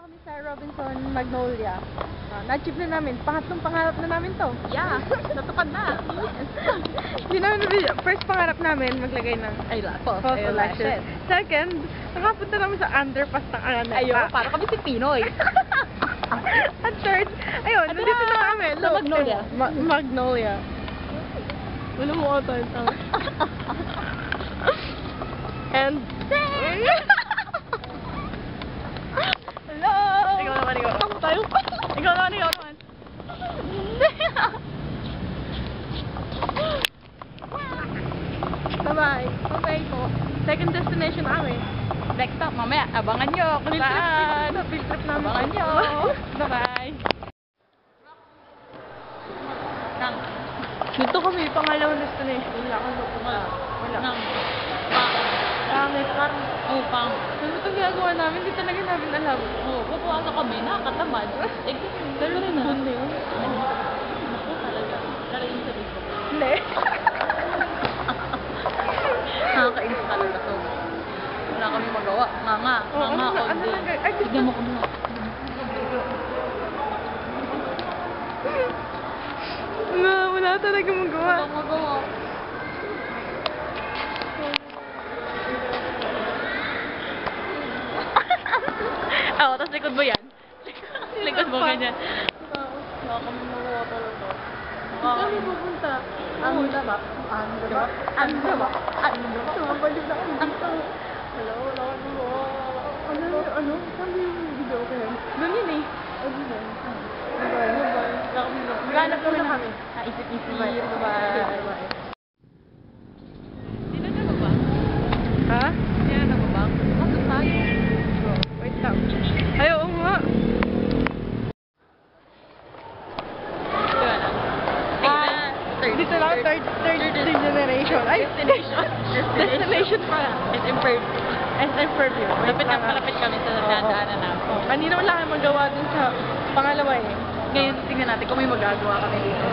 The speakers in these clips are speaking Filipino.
kami sa Robinson Magnolia. Na-achieve na namin. Pangatlong pangarap na namin to. Yeah, natupad na. Hindi namin nabili. First pangarap namin, maglagay ng false eyelashes. Second, nakapunta namin sa underpass ng Araneta. Ayun, para kami si Pinoy. At third, ayun, nandito na kami. Sa Magnolia. Magnolia. Wala mo ata yung tao. And, Hello! ikaw naman, ikaw. Ako tayo. Ikaw naman, ikaw naman. Bye-bye. Okay po. Second destination na kami. Next stop, mamaya, abangan nyo kung saan. Field trip namin. Abangan nyo. Bye-bye. Dito kami, pangalawang destination. Wala kang lupa. Wala. Pangit. Parang, Pang. ano itong ginagawa namin? Hindi talaga namin alam. Pupuasa kami, nakakatamad. Dalo rin doon na yun. Naku, talaga. Talagang sa dito. Hindi. Nakakainis talaga to. Wala kami magawa. Nga. Ano all day. lang, ay, Tignan mo kung wala talaga magawa. Wala magawa. Tapos likod mo yan. Likod mo ganyan. Wala kami magawa talaga. Saan kami pupunta? Ano ba? Sumabalik na kami dito. Wala kami magawa. Ano? Saan ba yung video ko yan? Doon yun eh. Bye-bye. Maghanap ko na kami. Isip-isip. Bye-bye. Sino na ba? Ha? Sino na ba? Kaso tayo. Wait lang. Ay, oo nga. Dito lang, third generation. Ay, destination pa. SM Purview. Malapit kami sa dadaanan namin. Kanina wala kang magawa dun sa pangalawa eh. Ngayon, tingnan natin kung may magagawa kami dito.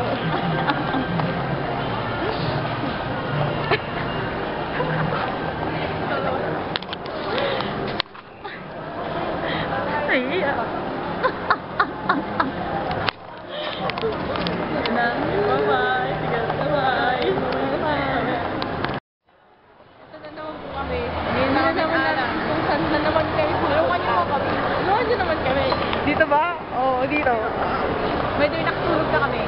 Ay, bye-bye. Sige, bye-bye. Ito na naman po kami. Ngayon na naman alam kung saan na naman kami. Tulungan niyo kami. Tulungan niyo naman kami. Dito ba? Oo, dito. Medyo nakatulog na kami.